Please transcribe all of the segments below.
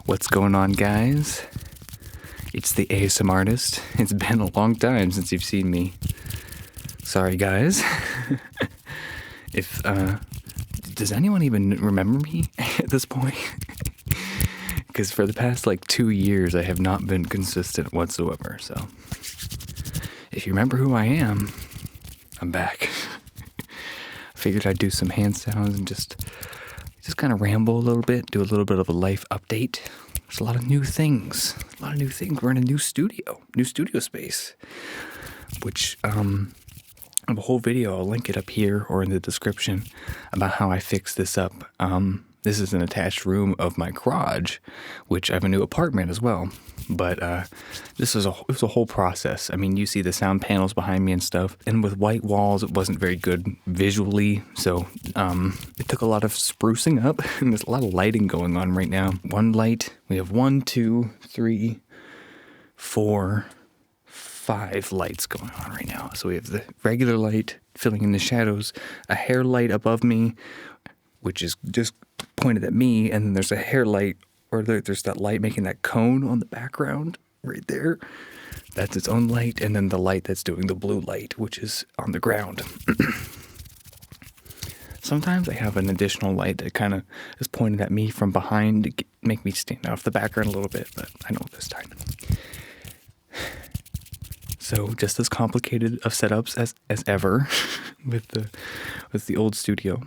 What's going on, guys? It's the ASMARtist. It's been a long time since you've seen me. Sorry, guys. Does anyone even remember me at this point? Because for the past 2 years, I have not been consistent whatsoever. So, if you remember who I am, I'm back. Figured I'd do some hand sounds and just kind of ramble a little bit, do a little bit of a life update. There's a lot of new things. We're in a new studio space, which I have a whole video. I'll link it up here or in the description about how I fixed this up. This is an attached room of my garage, which I have a new apartment as well. But it was a whole process. I mean, you see the sound panels behind me and stuff. And with white walls, it wasn't very good visually. So it took a lot of sprucing up. And there's a lot of lighting going on right now. One light. We have 1, 2, 3, 4, 5 lights going on right now. So we have the regular light filling in the shadows, a hair light above me, which is just pointed at me, and then there's a hair light, or there's that light making that cone on the background right there. That's its own light, and then the light that's doing the blue light, which is on the ground. Sometimes I have an additional light that kind of is pointed at me from behind to make me stand off the background a little bit, but I know this time. So just as complicated of setups as ever with the old studio.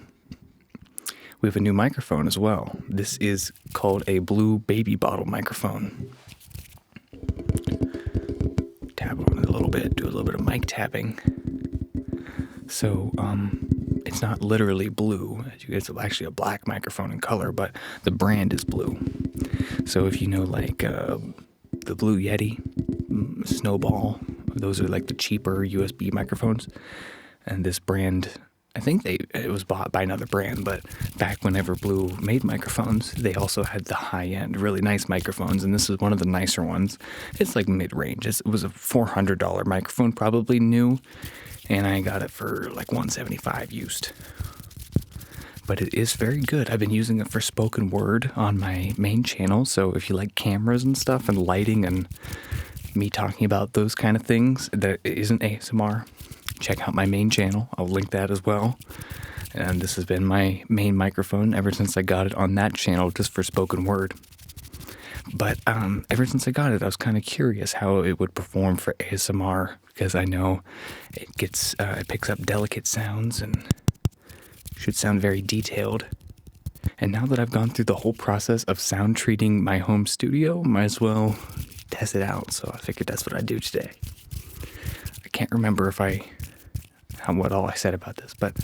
We have a new microphone as well. This is called a blue baby bottle microphone. Tap on it a little bit, do a little bit of mic tapping. So it's not literally blue. It's actually a black microphone in color, but the brand is blue. So if you know the Blue Yeti, Snowball, those are the cheaper USB microphones. And this brand, I think it was bought by another brand, but back whenever Blue made microphones, they also had the high-end, really nice microphones, and this is one of the nicer ones. It's mid-range. It was a $400 microphone, probably new, and I got it for $175 used. But it is very good. I've been using it for spoken word on my main channel, so if you like cameras and stuff and lighting and me talking about those kind of things that isn't ASMR, check out my main channel. I'll link that as well. And this has been my main microphone ever since I got it on that channel, just for spoken word. But ever since I got it, I was kind of curious how it would perform for ASMR, because I know it picks up delicate sounds and should sound very detailed. And now that I've gone through the whole process of sound treating my home studio, might as well test it out. So I figured that's what I'd do today. I can't remember what all I said about this, but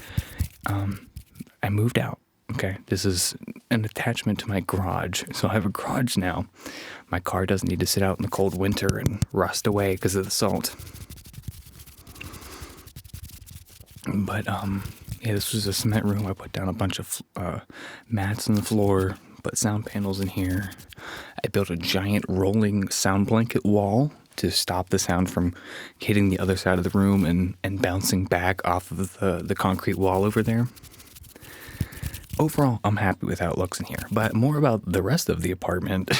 I moved out. Okay, this is an attachment to my garage. So I have a garage now. My car doesn't need to sit out in the cold winter and rust away because of the salt. But this was a cement room. I put down a bunch of mats on the floor, put sound panels in here. I built a giant rolling sound blanket wall to stop the sound from hitting the other side of the room and bouncing back off of the concrete wall over there. Overall, I'm happy with how it looks in here, but more about the rest of the apartment.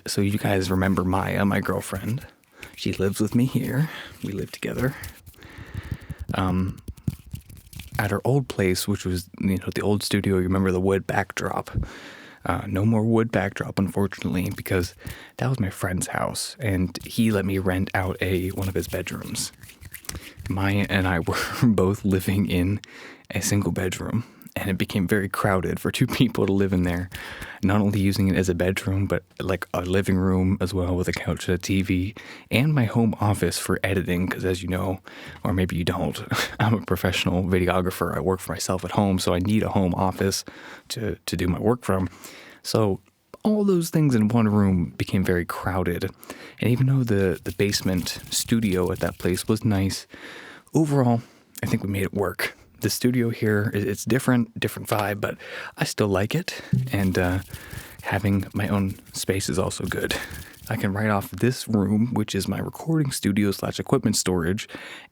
So you guys remember Maya, my girlfriend. She lives with me here. We live together. At her old place, which was the old studio, you remember the wood backdrop. No more wood backdrop, unfortunately, because that was my friend's house, and he let me rent out one of his bedrooms. Maya and I were both living in a single bedroom, and it became very crowded for 2 people to live in there, not only using it as a bedroom, but a living room as well, with a couch and a TV, and my home office for editing, because as you know, or maybe you don't, I'm a professional videographer. I work for myself at home, so I need a home office to do my work from. So all those things in one room became very crowded. And even though the basement studio at that place was nice, overall, I think we made it work. The studio here, it's different vibe, but I still like it. And having my own space is also good. I can write off this room, which is my recording studio / equipment storage,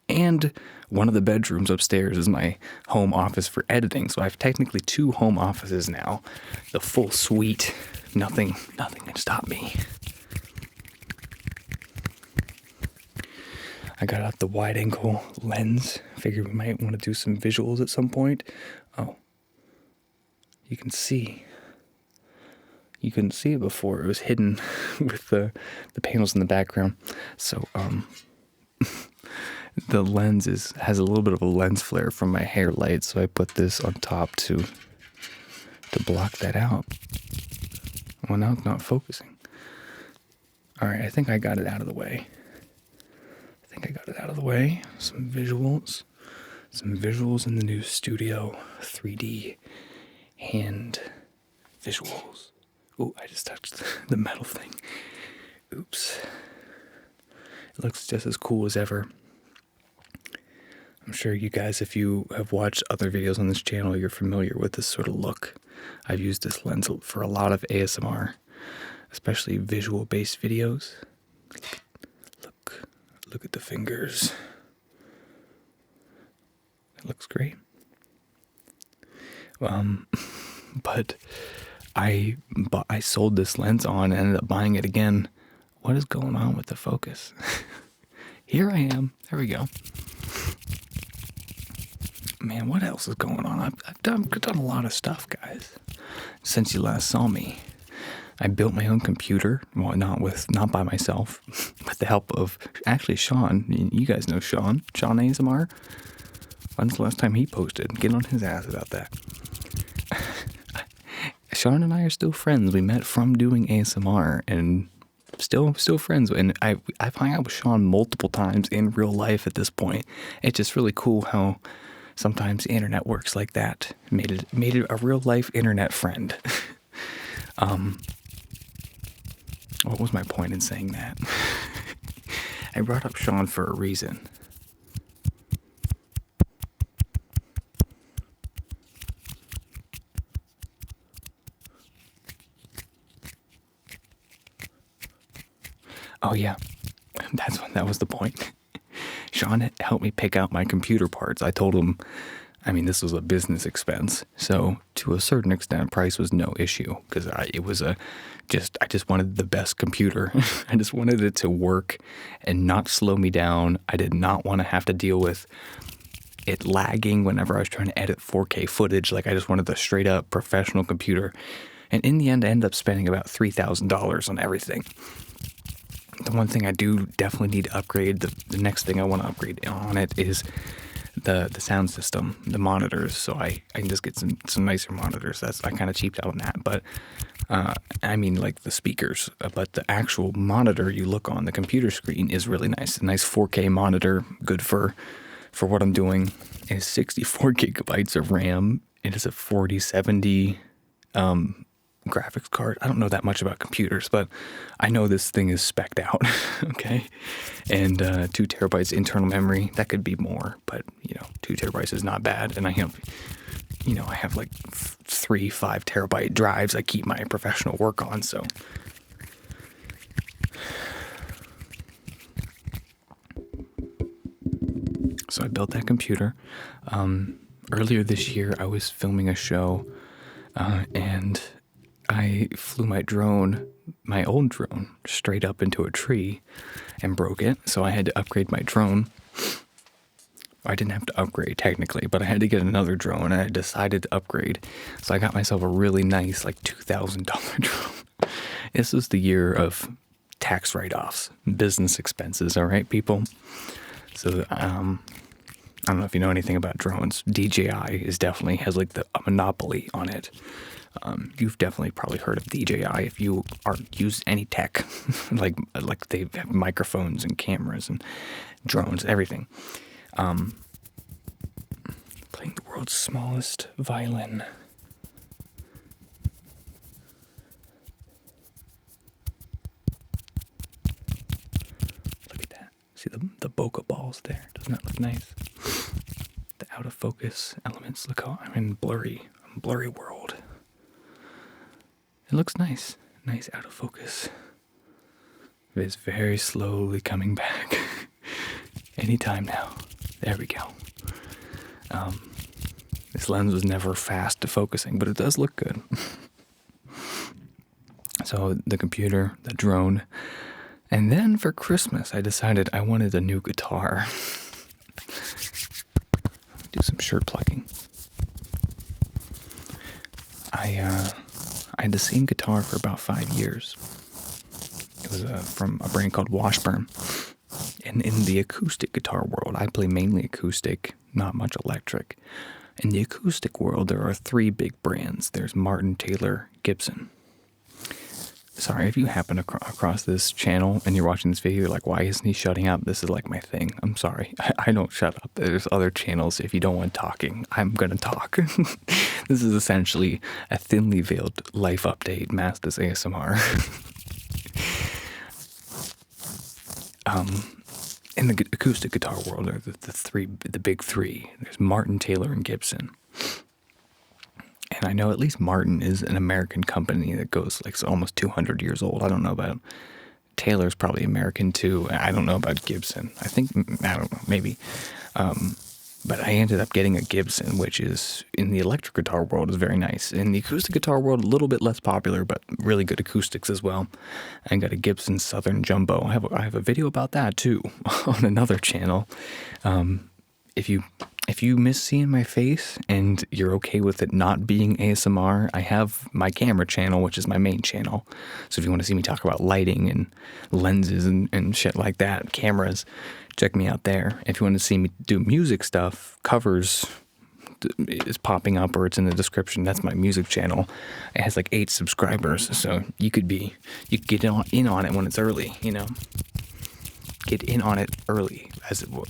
and one of the bedrooms upstairs is my home office for editing. So I have technically 2 home offices now, the full suite, Nothing can stop me. I got out the wide angle lens. Figured we might want to do some visuals at some point. Oh, you can see. You couldn't see it before. It was hidden with the panels in the background. So the lens has a little bit of a lens flare from my hair light. So I put this on top to block that out. Well, now it's not focusing. All right, I think I got it out of the way. Some visuals in the new Studio 3D hand visuals. Ooh, I just touched the metal thing. Oops. It looks just as cool as ever. I'm sure you guys, if you have watched other videos on this channel, you're familiar with this sort of look. I've used this lens for a lot of ASMR, especially visual-based videos. Look at the fingers. It looks great. But I sold this lens on and ended up buying it again. What is going on with the focus? Here I am. There we go. Man, what else is going on? I've done a lot of stuff, guys, since you last saw me. I built my own computer. Well, not by myself, with the help of actually Sean. You guys know Sean ASMR. When's the last time he posted? Get on his ass about that. Sean and I are still friends. We met from doing ASMR and still friends. And I've hung out with Sean multiple times in real life at this point. It's just really cool how sometimes the internet works like that. Made it a real life internet friend. What was my point in saying that? I brought up Sean for a reason. Oh yeah, that was the point. Sean helped me pick out my computer parts. I told him, this was a business expense, so to a certain extent, price was no issue because I just wanted the best computer. I just wanted it to work and not slow me down. I did not want to have to deal with it lagging whenever I was trying to edit 4K footage. Like I just wanted the straight up professional computer. And in the end, I ended up spending about $3,000 on everything. The one thing I do definitely need to upgrade, the next thing I want to upgrade on it is the sound system, the monitors. So I can just get some nicer monitors. I kind of cheaped out on that. But like the speakers. But the actual monitor you look on the computer screen is really nice. A nice 4K monitor, good for what I'm doing. It is 64 gigabytes of RAM. It is a 4070 graphics card. I don't know that much about computers, but I know this thing is spec'd out. Okay. And 2 terabytes internal memory. That could be more, but 2 terabytes is not bad. And I have like 3 5 terabyte drives I keep my professional work on. So I built that computer. Earlier this year, I was filming a show, and I flew my old drone, straight up into a tree and broke it. So I had to upgrade my drone. I didn't have to upgrade technically, but I had to get another drone, and I decided to upgrade. So I got myself a really nice, like $2,000 drone. This was the year of tax write-offs, business expenses. All right, people. So I don't know if you know anything about drones. DJI has like a monopoly on it. You've definitely probably heard of DJI if you use any tech, like they have microphones and cameras and drones, everything. Playing the world's smallest violin. Look at that. See the bokeh balls there? Doesn't that look nice? The out of focus elements. Look how I'm in blurry world. It looks nice. Nice out of focus. It is very slowly coming back. Anytime now. There we go. This lens was never fast to focusing, but it does look good. So the computer, the drone, and then for Christmas I decided I wanted a new guitar. Do some shirt plugging. I had the same guitar for about 5 years. It was from a brand called Washburn. And in the acoustic guitar world, I play mainly acoustic, not much electric. In the acoustic world, there are 3 big brands. There's Martin, Taylor, Gibson. Sorry, if you happen across this channel and you're watching this video, you're like, why isn't he shutting up? This is like my thing. I'm sorry. I don't shut up. There's other channels. If you don't want talking, I'm going to talk. This is essentially a thinly veiled life update masked as ASMR. In the acoustic guitar world, there are the big 3. There's Martin, Taylor, and Gibson. And I know at least Martin is an American company that goes like almost 200 years old. I don't know about Taylor's probably American too. I don't know about Gibson. I don't know, maybe. But I ended up getting a Gibson, which is, in the electric guitar world, is very nice. In the acoustic guitar world, a little bit less popular, but really good acoustics as well. I got a Gibson Southern Jumbo. I have a video about that too on another channel. If you miss seeing my face and you're okay with it not being ASMR, I have my camera channel, which is my main channel. So if you want to see me talk about lighting and lenses and shit like that, cameras, check me out there. If you want to see me do music stuff, covers is popping up or it's in the description. That's my music channel. It has like 8 subscribers, so you could get in on it when it's early, you know. Get in on it early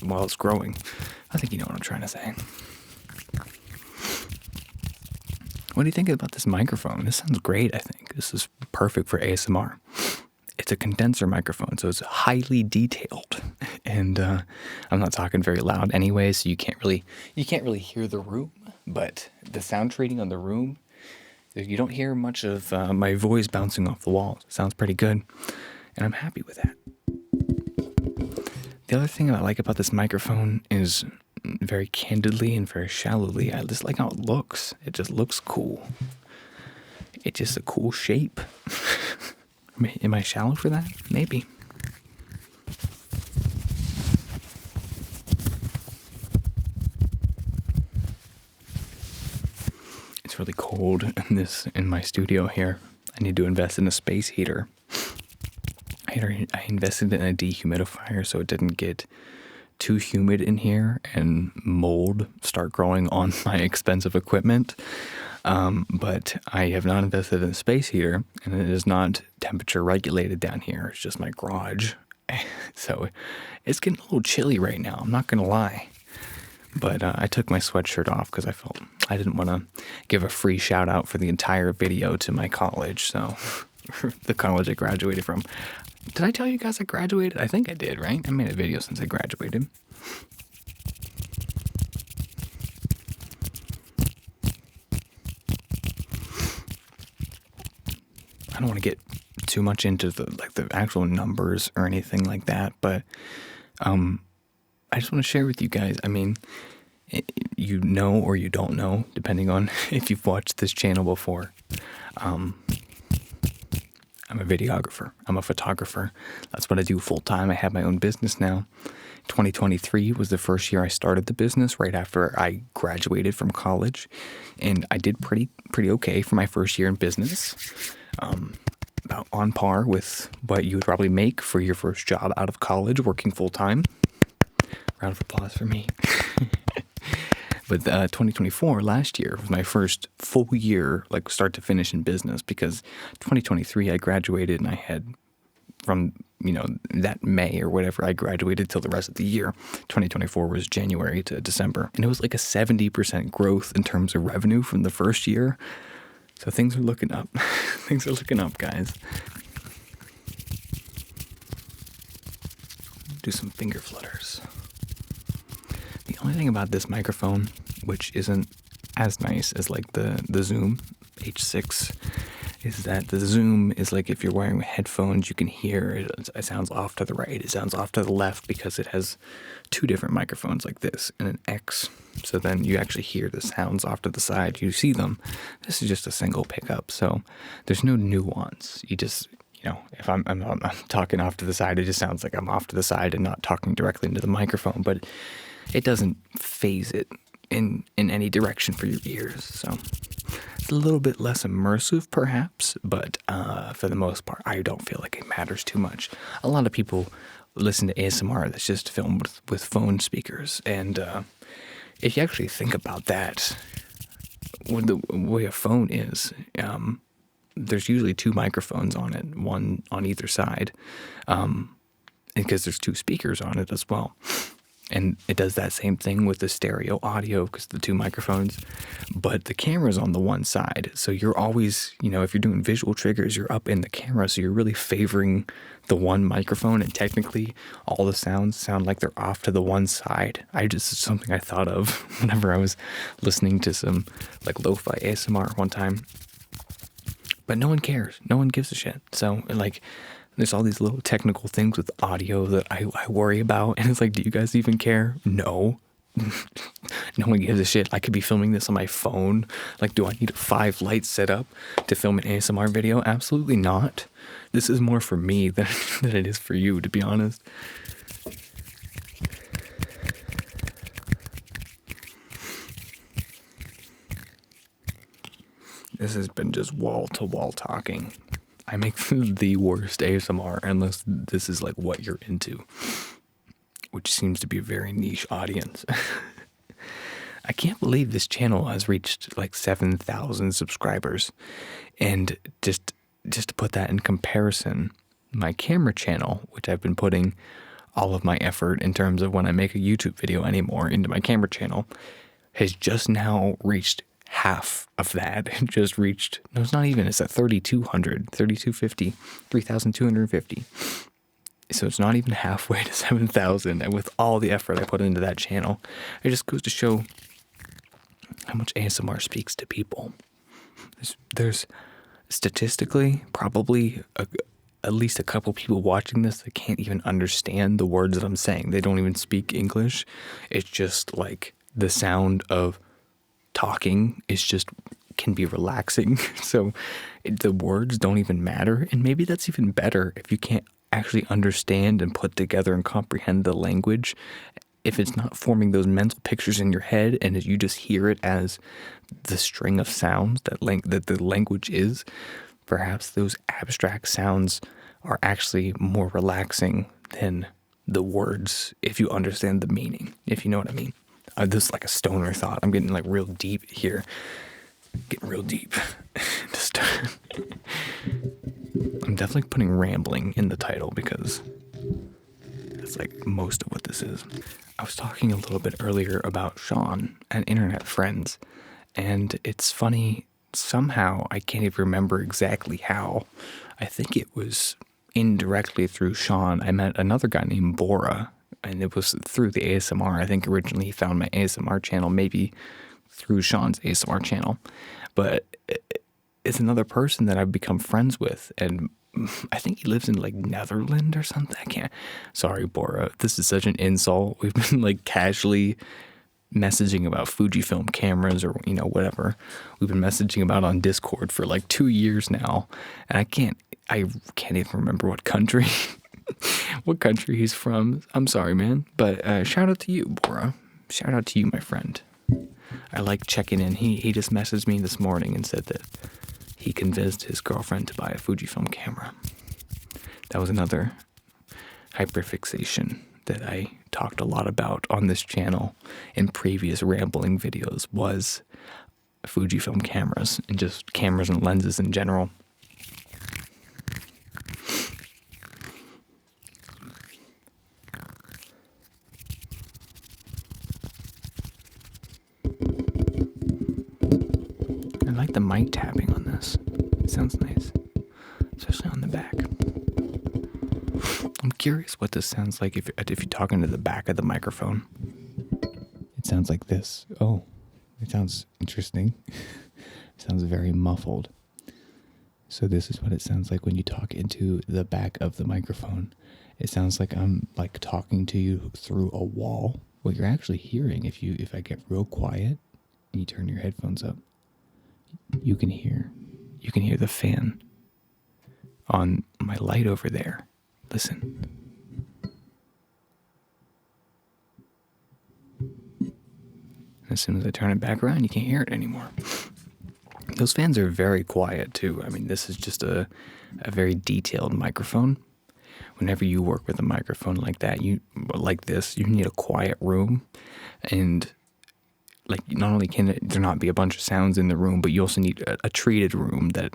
while it's growing. I think you know what I'm trying to say. What do you think about this microphone? This sounds great, I think. This is perfect for ASMR. It's a condenser microphone, so it's highly detailed. And I'm not talking very loud anyway, so you can't really hear the room. But the sound treating on the room, you don't hear much of my voice bouncing off the walls. It sounds pretty good, and I'm happy with that. The other thing I like about this microphone is, very candidly and very shallowly, I just like how it looks. It just looks cool. It's just a cool shape. Am I shallow for that? Maybe. It's really cold in my studio here. I need to invest in a space heater. I invested in a dehumidifier so it didn't get too humid in here and mold start growing on my expensive equipment. But I have not invested in a space heater, and it is not temperature regulated down here. It's just my garage. So it's getting a little chilly right now, I'm not going to lie. But I took my sweatshirt off because I felt I didn't want to give a free shout out for the entire video to my college. So the college I graduated from. Did I tell you guys I graduated? I think I did, right? I made a video since I graduated. I don't want to get too much into the actual numbers or anything like that, but I just want to share with you guys. I mean, you know or you don't know, depending on if you've watched this channel before. I'm a videographer. I'm a photographer. That's what I do full time. I have my own business now. 2023 was the first year I started the business right after I graduated from college, and I did pretty okay for my first year in business. About on par with what you would probably make for your first job out of college working full time. Round of applause for me. But 2024, last year, was my first full year, like start to finish in business, because 2023 I graduated and I had from, that May or whatever I graduated till the rest of the year. 2024 was January to December. And it was like a 70% growth in terms of revenue from the first year. So things are looking up. Things are looking up, guys. Do some finger flutters. The only thing about this microphone, which isn't as nice as like the Zoom H6, is that the zoom is like if you're wearing headphones, you can hear it. It sounds off to the right, it sounds off to the left because it has two different microphones like this and an X. So then you actually hear the sounds off to the side. You see them. This is just a single pickup, so there's no nuance. You just, if I'm talking off to the side, it just sounds like I'm off to the side and not talking directly into the microphone, but it doesn't phase it in any direction for your ears. So it's a little bit less immersive, perhaps, but for the most part, I don't feel like it matters too much. A lot of people listen to ASMR that's just filmed with phone speakers, and if you actually think about that, the way a phone is, there's usually two microphones on it, one on either side, because there's two speakers on it as well. And it does that same thing with the stereo audio because the two microphones, but the camera's on the one side. So you're always, if you're doing visual triggers, you're up in the camera. So you're really favoring the one microphone, and technically all the sounds sound like they're off to the one side. It's something I thought of whenever I was listening to some like lo-fi ASMR one time. But no one cares. No one gives a shit. So like, there's all these little technical things with audio that I worry about. And it's like, do you guys even care? No. No one gives a shit. I could be filming this on my phone. Like, do I need a 5 light setup to film an ASMR video? Absolutely not. This is more for me than it is for you, to be honest. This has been just wall-to-wall talking. I make the worst ASMR unless this is like what you're into, which seems to be a very niche audience. I can't believe this channel has reached like 7,000 subscribers. And just to put that in comparison, my camera channel, which I've been putting all of my effort in terms of when I make a YouTube video anymore into my camera channel, has just now reached half of that. It just reached, no, it's not even, it's at 3,200, 3,250, 3,250. So it's not even halfway to 7,000. And with all the effort I put into that channel, it just goes to show how much ASMR speaks to people. There's statistically probably at least a couple people watching this that can't even understand the words that I'm saying. They don't even speak English. It's just like the sound of talking can be relaxing. So the words don't even matter. And maybe that's even better if you can't actually understand and put together and comprehend the language. If it's not forming those mental pictures in your head and you just hear it as the string of sounds that the language is, perhaps those abstract sounds are actually more relaxing than the words if you understand the meaning, if you know what I mean. This is like a stoner thought. I'm getting like real deep here. Getting real deep. I'm definitely putting rambling in the title because that's like most of what this is. I was talking a little bit earlier about Sean and internet friends, and it's funny, somehow I can't even remember exactly how. I think it was indirectly through Sean. I met another guy named Bora, and it was through the ASMR. I think originally he found my ASMR channel, maybe through Sean's ASMR channel. But it's another person that I've become friends with, and I think he lives in like Netherlands or something. Sorry, Bora. This is such an insult. We've been like casually messaging about Fujifilm cameras or, whatever. We've been messaging about on Discord for like 2 years now, and I can't even remember what country he's from. I'm sorry, man. But shout out to you, Bora. Shout out to you, my friend. I like checking in. He just messaged me this morning and said that he convinced his girlfriend to buy a Fujifilm camera. That was another hyperfixation that I talked a lot about on this channel in previous rambling videos, was Fujifilm cameras and just cameras and lenses in general. I like the mic tapping on this. It sounds nice, especially on the back. I'm curious what this sounds like if you're talking to the back of the microphone. It sounds like this. Oh, it sounds interesting. It sounds very muffled. So this is what it sounds like when you talk into the back of the microphone. It sounds like I'm like talking to you through a wall. What you're actually hearing, if I get real quiet and you turn your headphones up, you can hear the fan on my light over there. Listen. As soon as I turn it back around, you can't hear it anymore. Those fans are very quiet too. I mean, this is just a very detailed microphone. Whenever you work with a microphone like that, like this, you need a quiet room, and like not only can there not be a bunch of sounds in the room, but you also need a treated room that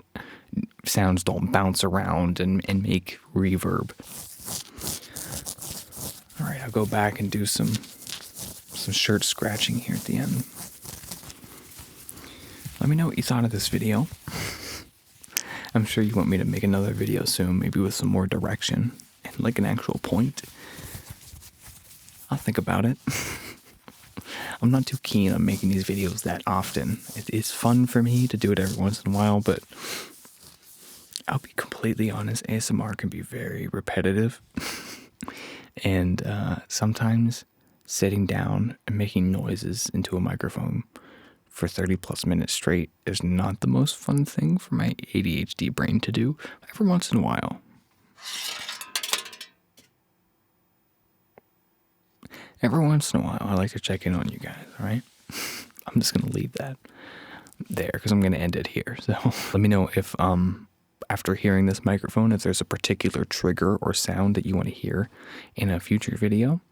sounds don't bounce around and make reverb. All right, I'll go back and do some shirt scratching here at the end. Let me know what you thought of this video. I'm sure you want me to make another video soon, maybe with some more direction and like an actual point. I'll think about it. I'm not too keen on making these videos that often. It's fun for me to do it every once in a while, but I'll be completely honest, ASMR can be very repetitive. And sometimes sitting down and making noises into a microphone for 30 plus minutes straight is not the most fun thing for my ADHD brain to do. Every once in a while. Every once in a while, I like to check in on you guys, all right? I'm just going to leave that there because I'm going to end it here. So let me know if, after hearing this microphone, if there's a particular trigger or sound that you want to hear in a future video.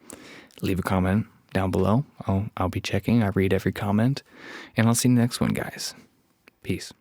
Leave a comment down below. I'll be checking. I read every comment. And I'll see you next one, guys. Peace.